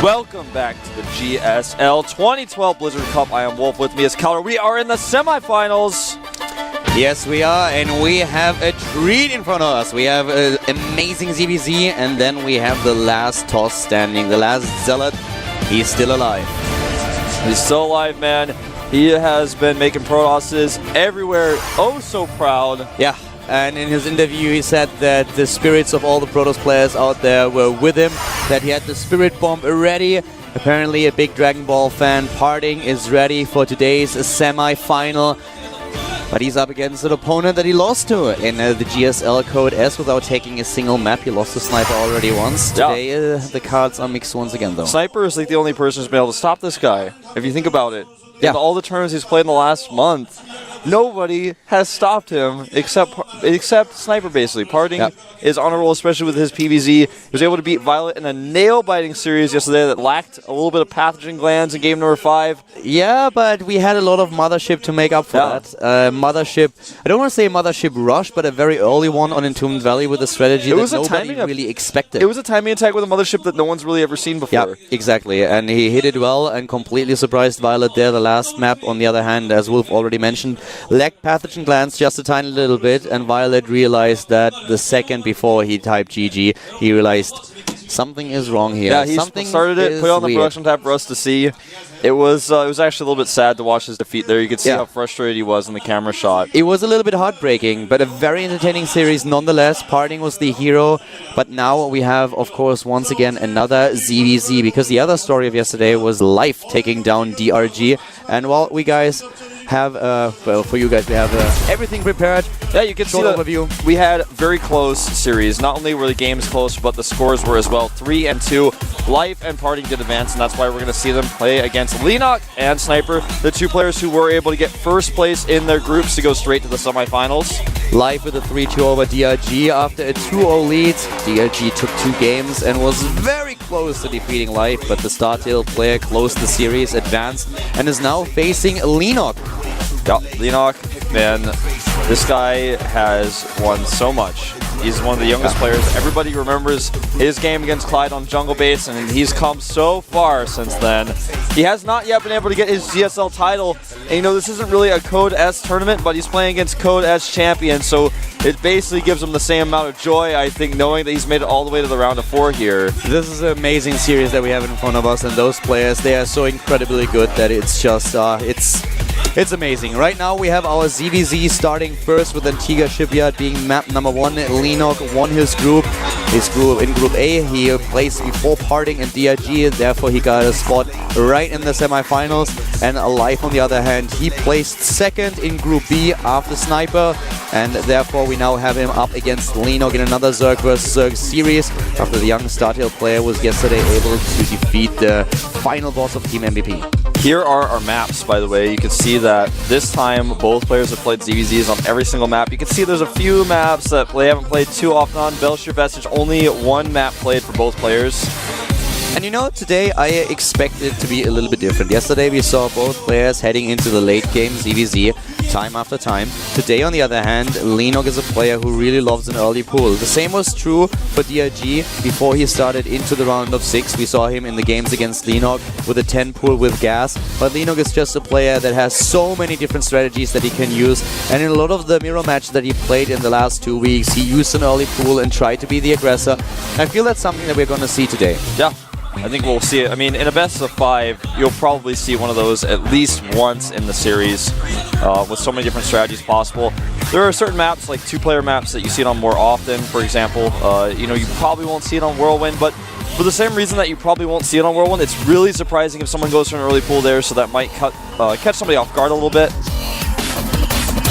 Welcome back to the GSL 2012 Blizzard Cup. I am Wolf. With me is Keller. We are in the semifinals. Yes, we are, and we have a treat in front of us. We have an amazing ZVZ, and then we have the last toss standing, the last Zealot. He's still alive. He's still alive, man. He has been making pro tosses everywhere. Oh, so proud. Yeah. And in his interview, he said that the spirits of all the Protoss players out there were with him, that he had the Spirit Bomb ready. Apparently, a big Dragon Ball fan. Parting is ready for today's semi-final. But he's up against an opponent that he lost to in the GSL Code S without taking a single map. He lost to Sniper already once. Today, the cards are mixed once again, though. Sniper is like the only person who's been able to stop this guy, if you think about it. Yeah. In all the tournaments he's played in the last month, nobody has stopped him except Sniper, basically. Parting is on a roll, especially with his PVZ. He was able to beat Violet in a nail-biting series yesterday that lacked a little bit of pathogen glands in game number 5. Yeah, but we had a lot of Mothership to make up for that. Mothership, I don't want to say Mothership rush, but a very early one on Entombed Valley with a strategy that nobody really expected. It was a timing attack with a Mothership that no one's really ever seen before. Yeah, exactly. And he hit it well and completely surprised Violet there. The last map, on the other hand, as Wolf already mentioned, lacked pathogen glands just a tiny little bit, and Violet realized that the second before he typed GG, he realized something is wrong here. Yeah, he started it, put it on the production tab for us to see. It was actually a little bit sad to watch his defeat there. You could see how frustrated he was in the camera shot. It was a little bit heartbreaking, but a very entertaining series nonetheless. Parting was the hero, but now we have, of course, once again another ZVZ, because the other story of yesterday was Life taking down DRG. And while we guys have, well, for you guys, we have everything prepared. Yeah, you can see the overview. We had very close series. Not only were the games close, but the scores were as well. 3-2. Life and Parting did advance, and that's why we're going to see them play against Leenock and Sniper, the two players who were able to get first place in their groups to go straight to the semifinals. Life with a 3-2 over DRG after a 2-0 lead. DRG took 2 games and was very close to defeating Life, but the StarTale player closed the series, advanced, and is now facing Leenock. Yeah, Leenock, man, this guy has won so much. He's one of the youngest players. Everybody remembers his game against Clyde on Jungle Base, and he's come so far since then. He has not yet been able to get his GSL title. And you know, this isn't really a Code S tournament, but he's playing against Code S champions, so it basically gives him the same amount of joy, I think, knowing that he's made it all the way to the round of 4 here. This is an amazing series that we have in front of us, and those players, they are so incredibly good that it's just, it's amazing. Right now we have our ZVZ starting first with Antigua Shipyard being map number 1. Leenock won his group. In Group A, he placed before Parting and DRG, therefore he got a spot right in the semifinals. And Life, on the other hand, he placed second in Group B after Sniper, and therefore we now have him up against Leenock in another Zerg vs. Zerg series after the young StarTale player was yesterday able to defeat the final boss of Team MVP. Here are our maps, by the way. You can see that this time both players have played ZVZs on every single map. You can see there's a few maps that they haven't played too often on. Belshire Vestige, only 1 map played for both players. And you know, today I expect it to be a little bit different. Yesterday we saw both players heading into the late game ZVZ time after time. Today, on the other hand, Leenock is a player who really loves an early pool. The same was true for DRG before he started into the round of 6. We saw him in the games against Leenock with a 10 pool with gas. But Leenock is just a player that has so many different strategies that he can use. And in a lot of the mirror match that he played in the last 2 weeks, he used an early pool and tried to be the aggressor. I feel that's something that we're going to see today. Yeah. I think we'll see it. I mean, in a best of 5, you'll probably see one of those at least once in the series with so many different strategies possible. There are certain maps, like 2-player maps, that you see it on more often. For example, you know, you probably won't see it on Whirlwind, but for the same reason that you probably won't see it on Whirlwind, it's really surprising if someone goes for an early pool there, so that might catch somebody off guard a little bit.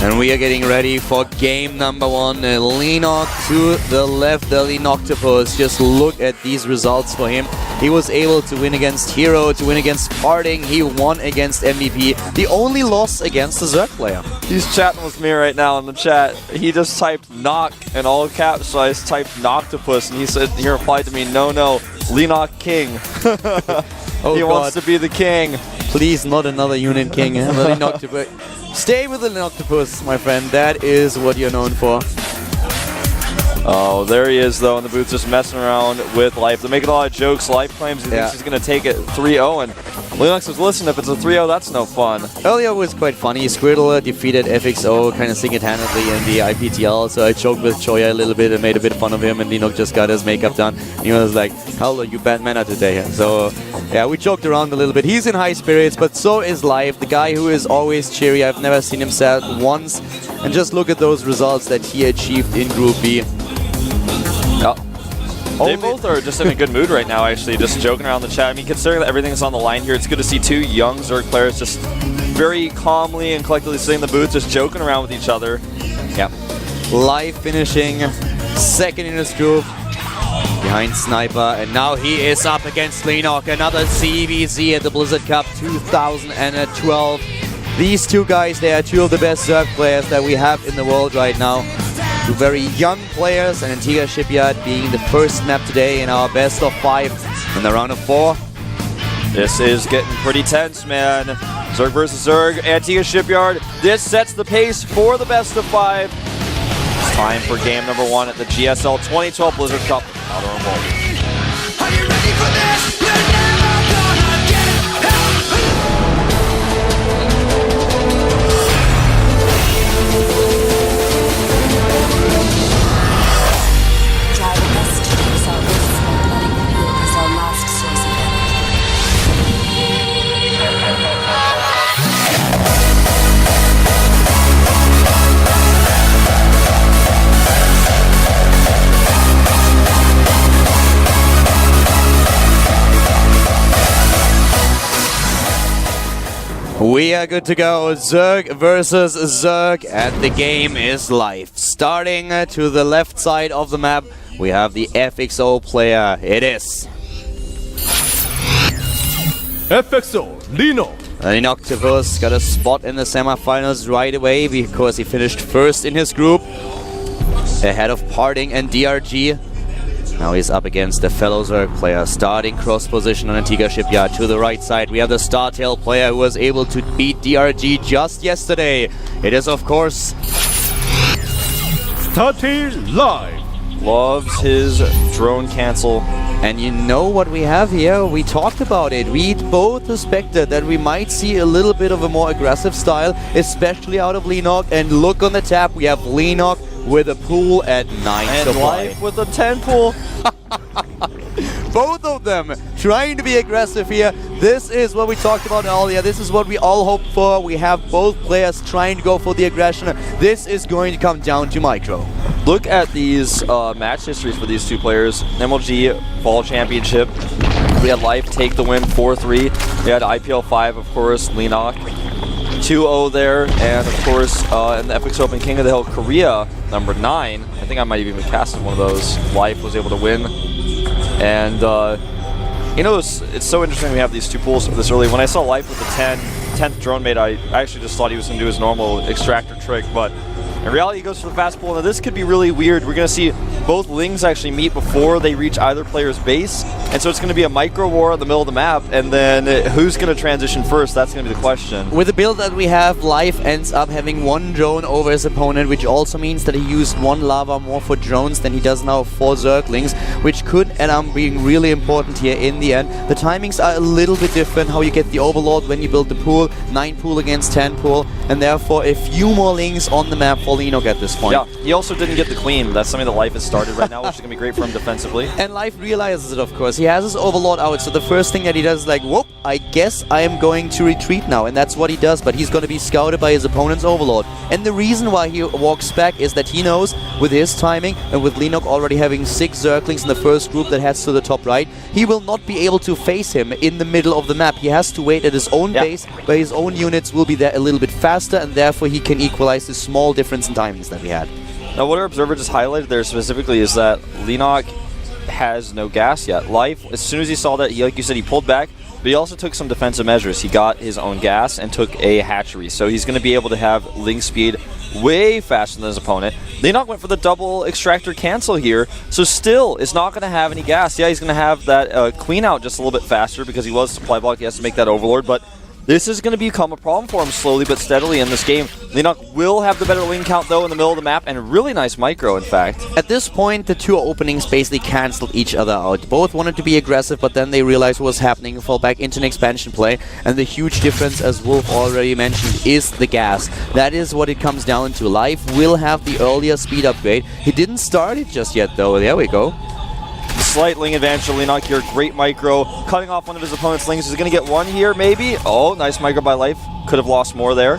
And we are getting ready for game number 1. Leenock to the left, the Leenocktopus. Just look at these results for him. He was able to win against Hero, to win against Parting. He won against MVP. The only loss against the Zerg player. He's chatting with me right now in the chat. He just typed knock in all caps, so I typed Noctopus, and he replied to me, no, Leenock King. He wants to be the king. Please, not another Unit King. Stay with the Leenocktopus, my friend. That is what you're known for. Oh, there he is, though, in the booth, just messing around with Life. They're making a lot of jokes. Life claims he thinks he's going to take it 3-0, and Leenock says, listen, if it's a 3-0, that's no fun. Earlier was quite funny. Squirtle defeated FXO kind of single-handedly in the IPTL, so I joked with Choya a little bit and made a bit of fun of him, and Leenock just got his makeup done. He was like, how are you bad manner today? So, yeah, we joked around a little bit. He's in high spirits, but so is Life, the guy who is always cheery. I've never seen him sad once. And just look at those results that he achieved in Group B. Yep. They both are just in a good mood right now, actually, just joking around the chat. I mean, considering that everything's on the line here, it's good to see two young Zerg players just very calmly and collectively sitting in the booth, just joking around with each other. Yeah. Life finishing second in his group, behind Sniper, and now he is up against Leenock, another CBZ at the Blizzard Cup 2012. These two guys, they are two of the best Zerg players that we have in the world right now. Two very young players, and Antigua Shipyard being the first map today in our best of 5 in the round of 4. This is getting pretty tense, man. Zerg versus Zerg, Antigua Shipyard. This sets the pace for the best of 5. It's time for game number 1 at the GSL 2012 Blizzard Cup. Outer Rumble. Are you ready for this? You're never gonna get help. Driving us to use our risks by letting the field as our last source of We are good to go. Zerg versus Zerg, and the game is live. Starting to the left side of the map, we have the FXO player. It is FXO Leenock. Leenock got a spot in the semifinals right away because he finished first in his group, ahead of Parting and DRG. Now he's up against the fellow Zerg player, starting cross position on Antigua Shipyard. To the right side, we have the StarTale player who was able to beat DRG just yesterday. It is, of course, StarTale live. Loves his drone cancel. and you know what we have here? We talked about it. We both suspected that we might see a little bit of a more aggressive style, especially out of Leenock. And look on the tab, we have Leenock with a pool at 9 And supply. Life with a 10 pool. Both of them trying to be aggressive here. This is what we talked about earlier. This is what we all hoped for. We have both players trying to go for the aggression. This is going to come down to micro. Look at these match histories for these two players. MLG Fall Championship. We had Life take the win 4-3. We had IPL 5, of course, Leenock 2-0 there. And, of course, in the FX Open King of the Hill Korea, number 9. I think I might have even casted one of those. Life was able to win. And, you know, it's so interesting we have these two pools this early. When I saw Life with the 10th drone mate, I actually just thought he was going to do his normal extractor trick, but in reality he goes for the fast pool. Now this could be really weird. We're going to see both Lings actually meet before they reach either player's base, and so it's going to be a micro war in the middle of the map, and then who's going to transition first? That's going to be the question. With the build that we have, Life ends up having one drone over his opponent, which also means that he used one lava more for drones than he does now for Zerglings, which could end up being really important here in the end. The timings are a little bit different, how you get the Overlord when you build the pool, 9 pool against 10 pool, and therefore a few more Lings on the map for Leenock at this point. Yeah, he also didn't get the Queen. That's something that Life has started right now, which is going to be great for him defensively. And Life realizes it, of course. He has his Overlord out, so the first thing that he does is like, whoop, I guess I am going to retreat now, and that's what he does, but he's going to be scouted by his opponent's Overlord. And the reason why he walks back is that he knows, with his timing, and with Leenock already having 6 Zerglings in the first group that heads to the top right, he will not be able to face him in the middle of the map. He has to wait at his own base, where his own units will be there a little bit faster, and therefore he can equalize the small difference in timings that we had. Now, what our observer just highlighted there specifically is that Leenock has no gas yet. Life, as soon as he saw that, like you said, he pulled back, but he also took some defensive measures. He got his own gas and took a hatchery, so he's going to be able to have Link speed way faster than his opponent. Leenock went for the double extractor cancel here, so still is not going to have any gas. Yeah, he's going to have that Queen out just a little bit faster because he was supply block. He has to make that Overlord, but This is going to become a problem for him slowly but steadily in this game. Leenock will have the better lane count, though, in the middle of the map, and really nice micro, in fact. At this point, the two openings basically cancelled each other out. Both wanted to be aggressive, but then they realized what was happening and fall back into an expansion play. And the huge difference, as Wolf already mentioned, is the gas. That is what it comes down to. Life will have the earlier speed upgrade. He didn't start it just yet, though. There we go. Slight ling advantage to Leenock here. Great micro. Cutting off one of his opponent's lings. Is going to get one here, maybe? Oh, nice micro by Life. Could have lost more there.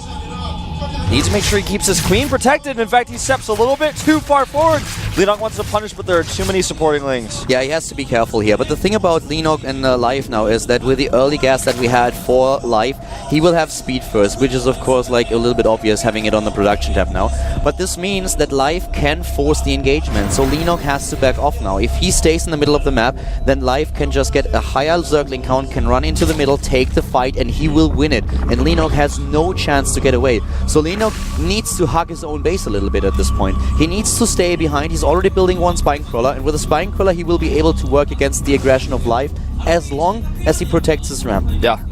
Needs to make sure he keeps his queen protected. In fact, he steps a little bit too far forward. Leenock wants to punish, but there are too many supporting lings. Yeah, he has to be careful here. But the thing about Leenock and Life now is that with the early gas that we had for Life, he will have speed first, which is of course like a little bit obvious having it on the production tab now. But this means that Life can force the engagement, so Leenock has to back off now. If he stays in the middle of the map, then Life can just get a higher circling count, can run into the middle, take the fight, and he will win it. And Leenock has no chance to get away. So Leenock needs to hug his own base a little bit at this point. He needs to stay behind. He's already building one spine crawler, and with a spine crawler he will be able to work against the aggression of Life as long as he protects his ramp. Yeah,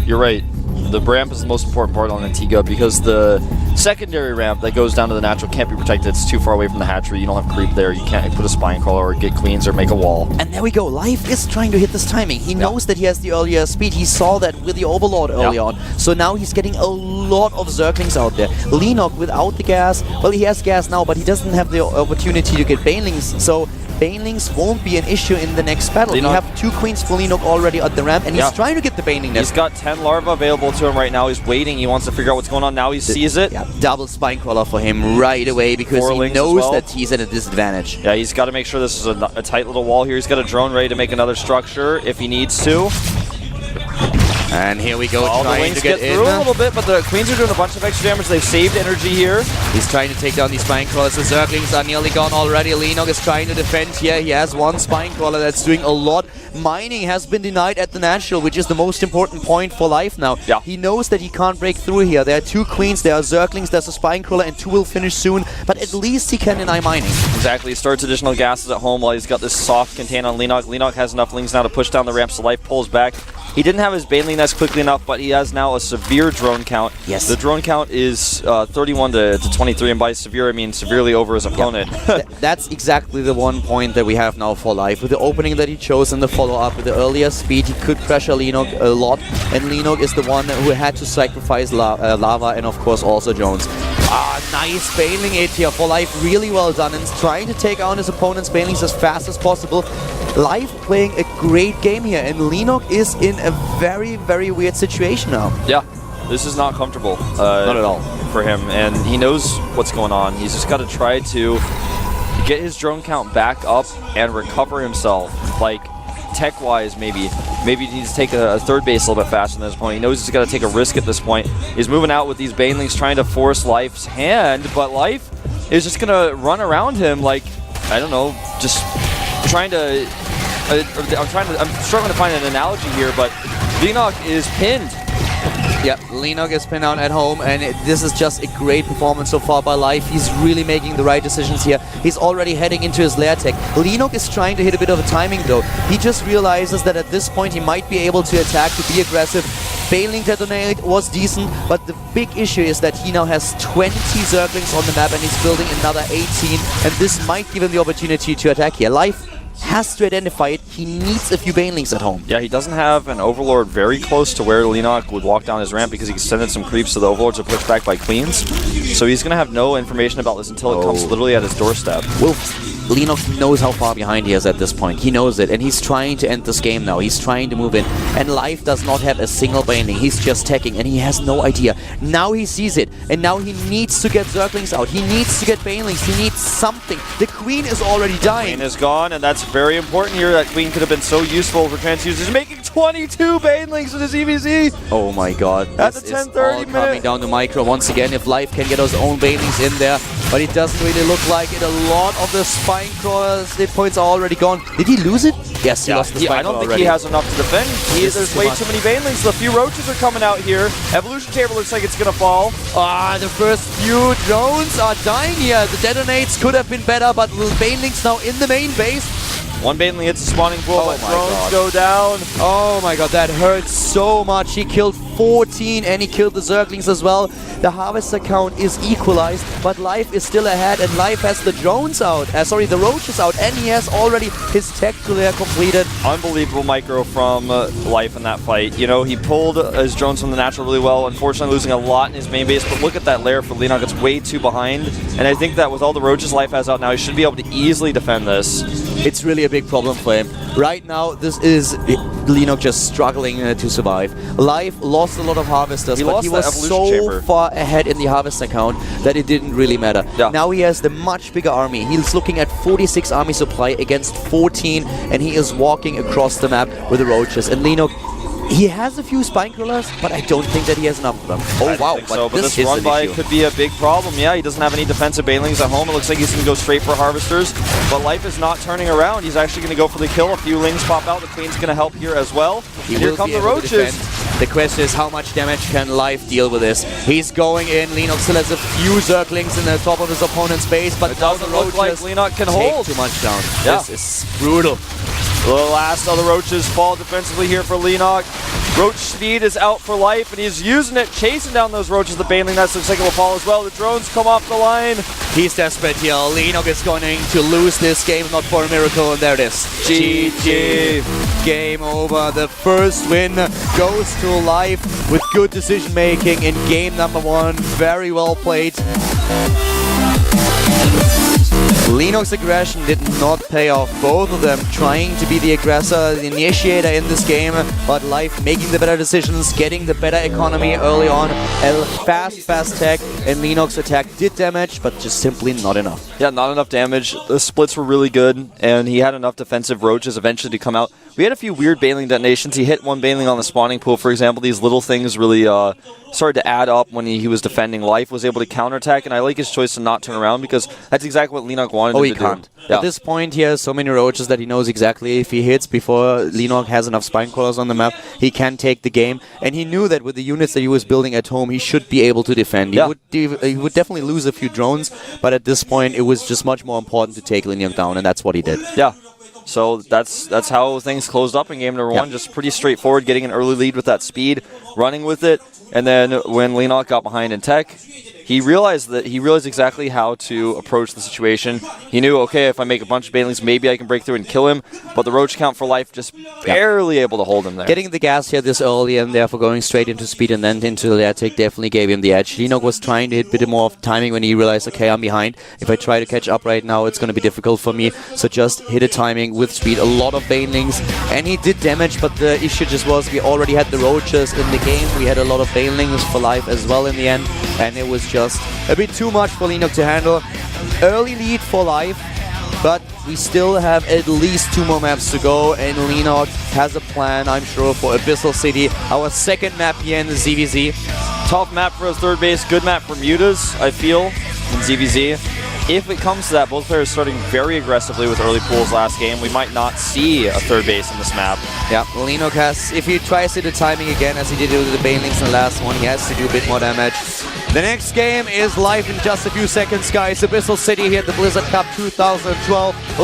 you're right. The ramp is the most important part on Antigua because the secondary ramp that goes down to the natural can't be protected. It's too far away from the hatchery. You don't have creep there. You can't put a spine crawler or get queens or make a wall. And there we go. Life is trying to hit this timing. He knows that he has the earlier speed. He saw that with the Overlord early on. So now he's getting a lot of Zerglings out there. Leenock without the gas, well, he has gas now, but he doesn't have the opportunity to get Banelings. So Banelings won't be an issue in the next battle. We have 2 queens for Leenock already at the ramp, and he's trying to get the Baneling nest. He's got 10 larvae available to him right now. He's waiting. He wants to figure out what's going on. Now he sees it. Yeah, double spine crawler for him right away because he knows that he's at a disadvantage. Yeah, he's got to make sure this is a tight little wall here. He's got a drone ready to make another structure if he needs to. And here we go, All trying to get in. Through a little bit, but the queens are doing a bunch of extra damage. They've saved energy here. He's trying to take down these spine crawlers. The Zerglings are nearly gone already. Leenock is trying to defend here. He has one spine crawler that's doing a lot. Mining has been denied at the natural, which is the most important point for Life now. Yeah. He knows that he can't break through here. There are 2 queens, there are Zerglings, there's a spine crawler, and 2 will finish soon. But at least he can deny mining. Exactly. He starts additional gases at home while he's got this soft contain on Leenock. Leenock has enough lings now to push down the ramp, so Life pulls back. He didn't have his Baneling nest quickly enough, but he has now a severe drone count. Yes. The drone count is 31 to 23, and by severe I mean severely over his opponent. That's exactly the one point that we have now for Life. With the opening that he chose and the follow-up with the earlier speed, he could pressure Leenock a lot, and Leenock is the one who had to sacrifice Lava and of course also Jones. Nice Baneling hit here for Life, really well done, and trying to take on his opponent's Banelings as fast as possible. Life playing a great game here, and Leenock is in a very, very weird situation now. Yeah, this is not comfortable. Not at all. For him, and he knows what's going on. He's just got to try to get his drone count back up and recover himself. Like, tech-wise, maybe he needs to take a third base a little bit faster than this point. He knows he's got to take a risk at this point. He's moving out with these Banelings, trying to force Life's hand, but Life is just going to run around him like, I don't know, just trying to... I'm struggling to find an analogy here, but Leenock is pinned. Yeah, Leenock is pinned down at home, and this is just a great performance so far by Life. He's really making the right decisions here. He's already heading into his lair tech. Leenock is trying to hit a bit of a timing though. He just realizes that at this point he might be able to attack, to be aggressive. Baneling detonate was decent, but the big issue is that he now has 20 Zerglings on the map and he's building another 18, and this might give him the opportunity to attack here. Life has to identify it. He needs a few Banelings at home. Yeah, he doesn't have an Overlord very close to where Leenock would walk down his ramp because he extended some creeps to the Overlords to push back by queens. So he's going to have no information about this until it comes literally at his doorstep. Well, Leenock knows how far behind he is at this point. He knows it, and he's trying to end this game now. He's trying to move in, and Life does not have a single Baneling. He's just teching, and he has no idea. Now he sees it, and now he needs to get Zerglings out. He needs to get Banelings. He needs something. The Queen is already dying. Queen is gone, and that's very important here. That Queen could have been so useful for transusers. He's making 22 Banelings with his EVZ. Oh my god. At the this 10:30 is all coming down to micro once again. If Life can get his own Banelings in there, but it doesn't really look like it. A lot of the spine crawlers, hit points are already gone. Did he lose it? Yes, he lost the spine I don't think already. he has enough to defend. There's way too many Banelings. A few roaches are coming out here. Evolution Chamber looks like it's going to fall. The first few drones are dying here. The detonates could have been better, but Banelings now in the main base. One Baneling hits the spawning pool, but my drones God. go down. Oh my god, that hurts so much. He killed 14 and he killed the Zerglings as well. The Harvester count is equalized, but Life is still ahead and Life has the drones out. The roaches out, and he has already his tactical lair completed. Unbelievable micro from Life in that fight. You know, he pulled his drones from the natural really well, unfortunately losing a lot in his main base, but look at that lair for Leenock. It's way too behind, and I think that with all the roaches Life has out now, he should be able to easily defend this. It's really a big problem for him. Right now, this is Leenock just struggling to survive. Life lost a lot of Harvesters, but he was so far ahead in the Harvester count that it didn't really matter. Yeah. Now he has the much bigger army. He's looking at 46 army supply against 14, and he is walking across the map with the roaches. And Leenock, he has a few spine crawlers, but I don't think that he has enough of them. Oh wow, but this run by could be a big problem. Yeah, he doesn't have any defensive banelings at home. It looks like he's going to go straight for Harvesters, but Life is not turning around. He's actually going to go for the kill. A few Lings pop out. The Queen's going to help here as well. And here come the roaches. The question is, how much damage can Life deal with this? He's going in. Leenock still has a few Zerglings in the top of his opponent's base, but it doesn't look like Leenock can hold too much down. Yeah. This is brutal. The last of the roaches fall defensively here for Leenock. Roach speed is out for Life, and he's using it, chasing down those roaches. The Baneling, that looks like it will fall as well. The drones come off the line. He's desperate here. Leenock is going to lose this game, not for a miracle, and there it is. GG. Game over. The first win goes to Life with good decision making in game number 1. Very well played. Leenock's aggression did not pay off. Both of them trying to be the aggressor, the initiator in this game, but Life making the better decisions, getting the better economy early on. A fast attack, and Leenock's attack did damage, but just simply not enough. Yeah, not enough damage. The splits were really good, and he had enough defensive roaches eventually to come out. We had a few weird Baneling detonations. He hit one Baneling on the spawning pool, for example. These little things really started to add up when he was defending. Life was able to counterattack, and I like his choice to not turn around because that's exactly what Leenock wanted him to do. Can't. Yeah. At this point, he has so many roaches that he knows exactly if he hits before Leenock has enough spine crawlers on the map, he can take the game. And he knew that with the units that he was building at home, he should be able to defend. He would definitely lose a few drones, but at this point, it was just much more important to take Leenock down, and that's what he did. Yeah. So that's how things closed up in game number 1. Just pretty straightforward, getting an early lead with that speed, running with it, and then when Leenock got behind in tech, he realized exactly how to approach the situation. He knew, okay, if I make a bunch of Banelings, maybe I can break through and kill him, but the roach count for Life just barely able to hold him there. Getting the gas here this early and therefore going straight into speed and then into the attack definitely gave him the edge. Leenock was trying to hit a bit more of timing when he realized, okay, I'm behind. If I try to catch up right now, it's going to be difficult for me. So just hit a timing with speed. A lot of Banelings, and he did damage, but the issue just was we already had the roaches in the game. We had a lot of Banelings for Life as well in the end, and it was just a bit too much for Leenock to handle. Early lead for Life, but we still have at least 2 more maps to go, and Leenock has a plan, I'm sure, for Abyssal City, our second map here in the ZVZ. Tough map for his third base, good map for Mutas, I feel, in ZVZ. If it comes to that, both players starting very aggressively with early pools last game, we might not see a third base in this map. Yeah, Leenock has, if he tries to do timing again as he did with the Banelings in the last one, he has to do a bit more damage. The next game is live in just a few seconds, guys. Abyssal City here at the Blizzard Cup 2012.